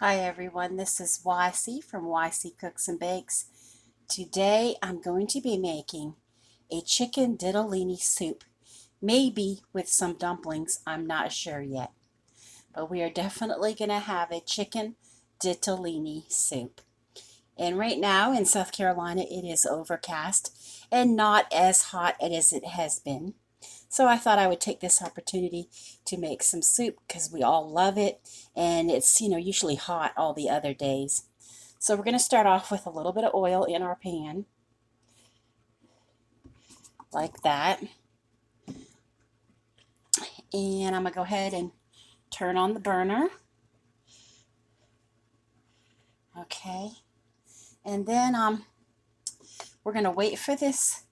Hi everyone, this is YC from YC Cooks and Bakes. Today I'm going to be making a chicken ditalini soup, maybe with some dumplings, I'm not sure yet. But we are definitely going to have a chicken ditalini soup. And right now in South Carolina it is overcast and not as hot as it has been. So I thought I would take this opportunity to make some soup because we all love it and it's, usually hot all the other days. So we're going to start off with a little bit of oil in our pan, like that. And I'm going to go ahead and turn on the burner. Okay. And then we're going to wait for this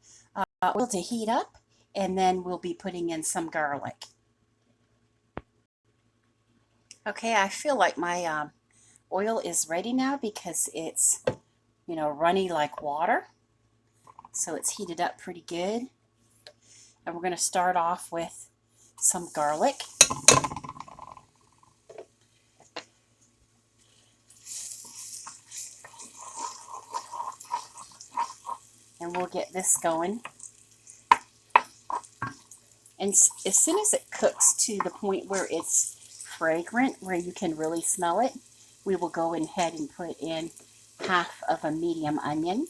oil to heat up, and then we'll be putting in some garlic. Okay, I feel like my oil is ready now because it's, runny like water. So it's heated up pretty good. And we're going to start off with some garlic. And we'll get this going. And as soon as it cooks to the point where it's fragrant, where you can really smell it, we will go ahead and put in half of a medium onion.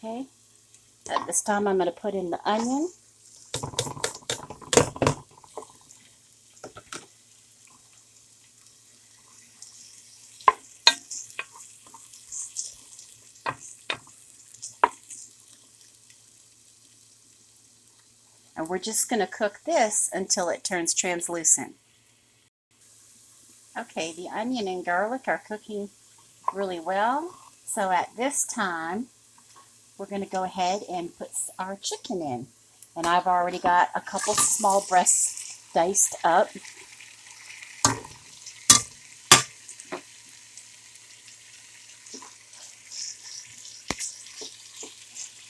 Okay. At this time, I'm going to put in the onion. And we're just going to cook this until it turns translucent. Okay, the onion and garlic are cooking really well. So at this time, we're going to go ahead and put our chicken in. And I've already got a couple small breasts diced up.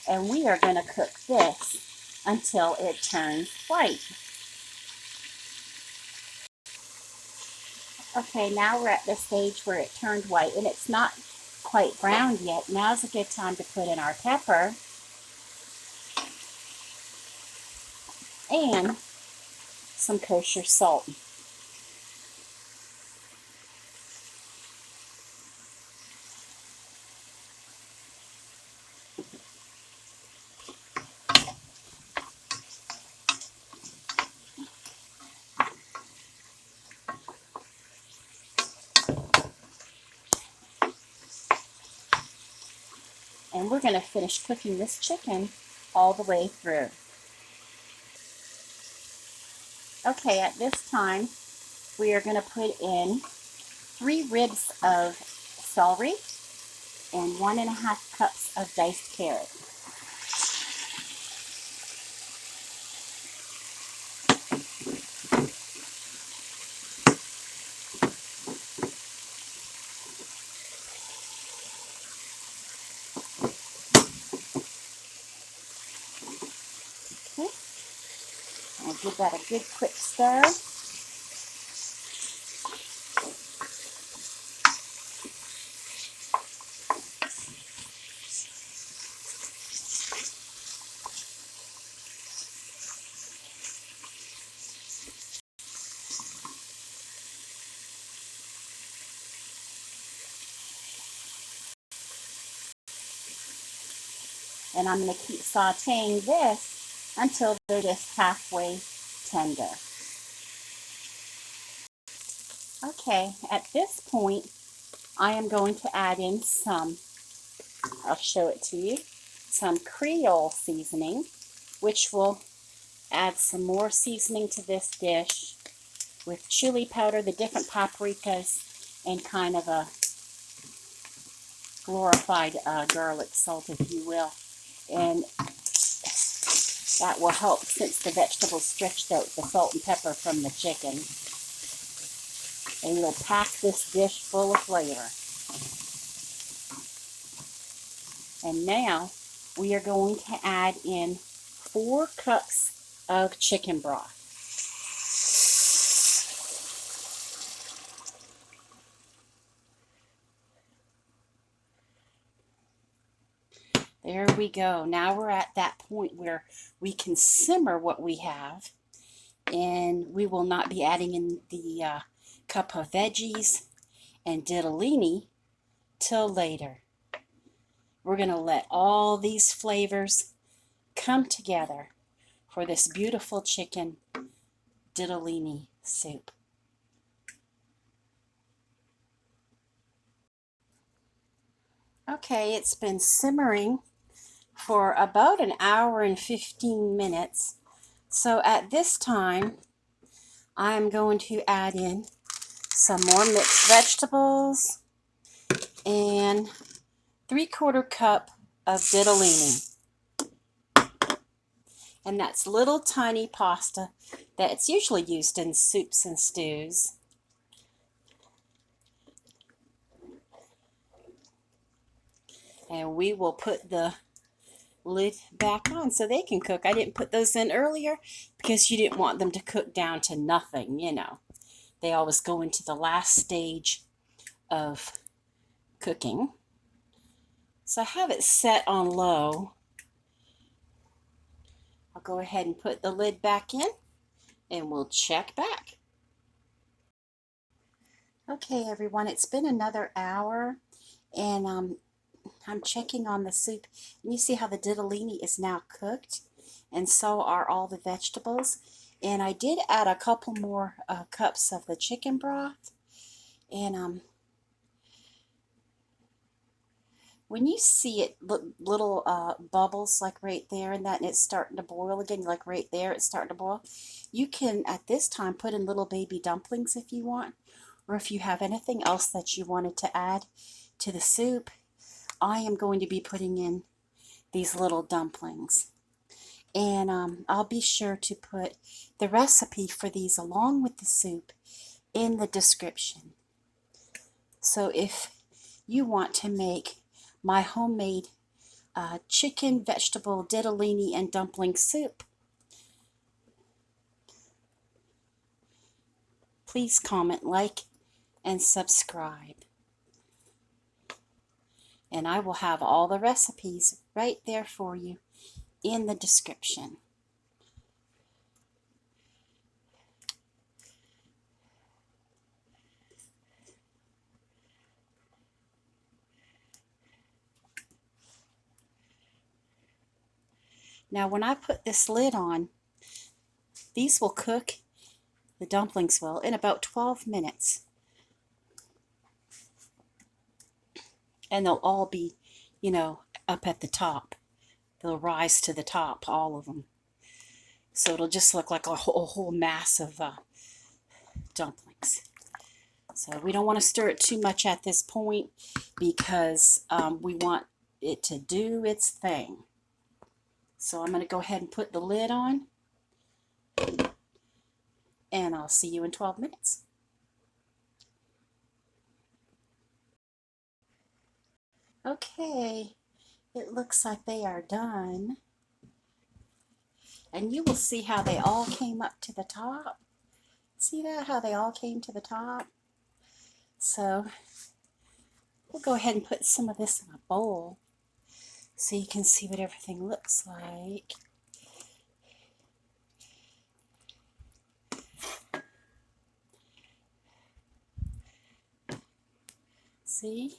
And we are going to cook this until it turns white. Okay, now we're at the stage where it turned white and it's not quite browned yet. Now's a good time to put in our pepper and some kosher salt. And we're going to finish cooking this chicken all the way through. Okay, at this time, we are going to put in 3 ribs of celery and 1.5 cups of diced carrot. Okay. I'll give that a good quick stir. And I'm going to keep sauteing this until they're just halfway tender. Okay, at this point, I am going to add in some, I'll show it to you, some Creole seasoning, which will add some more seasoning to this dish with chili powder, the different paprikas, and kind of a glorified garlic salt, if you will. And that will help since the vegetables stretched out the salt and pepper from the chicken. And it'll pack this dish full of flavor. And now we are going to add in 4 cups of chicken broth. There we go. Now we're at that point where we can simmer what we have, and we will not be adding in the cup of veggies and ditalini till later. We're going to let all these flavors come together for this beautiful chicken ditalini soup. Okay, it's been simmering for about an hour and 15 minutes. So at this time, I'm going to add in some more mixed vegetables and 3/4 cup of ditalini. And that's little tiny pasta that's usually used in soups and stews. And we will put the lid back on so they can cook. I didn't put those in earlier because you didn't want them to cook down to nothing, you know. They always go into the last stage of cooking. So I have it set on low. I'll go ahead and put the lid back in and we'll check back. Okay, everyone, it's been another hour and I'm checking on the soup. And you see how the ditalini is now cooked, and so are all the vegetables. And I did add a couple more cups of the chicken broth. And when you see it, little bubbles like right there, and it's starting to boil again, like right there, it's starting to boil. You can, at this time, put in little baby dumplings if you want, or if you have anything else that you wanted to add to the soup. I am going to be putting in these little dumplings. And I'll be sure to put the recipe for these along with the soup in the description. So if you want to make my homemade chicken, vegetable, ditalini, and dumpling soup, please comment, like, and subscribe. And I will have all the recipes right there for you in the description. Now when I put this lid on, these will cook, the dumplings will, in about 12 minutes. And they'll all be, you know, up at the top. They'll rise to the top, all of them. So it'll just look like a whole mass of dumplings. So we don't want to stir it too much at this point because we want it to do its thing. So I'm going to go ahead and put the lid on, and I'll see you in 12 minutes. Okay, it looks like they are done. And you will see how they all came up to the top. See that? How they all came to the top? So we'll go ahead and put some of this in a bowl so you can see what everything looks like. See?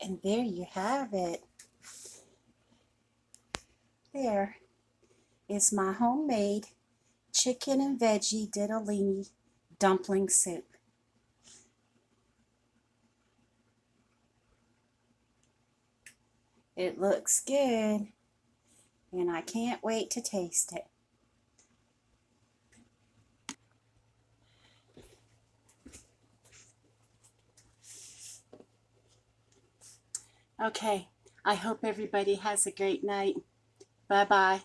And there you have it. There is my homemade chicken and veggie ditalini dumpling soup. It looks good, and I can't wait to taste it. Okay, I hope everybody has a great night. Bye-bye.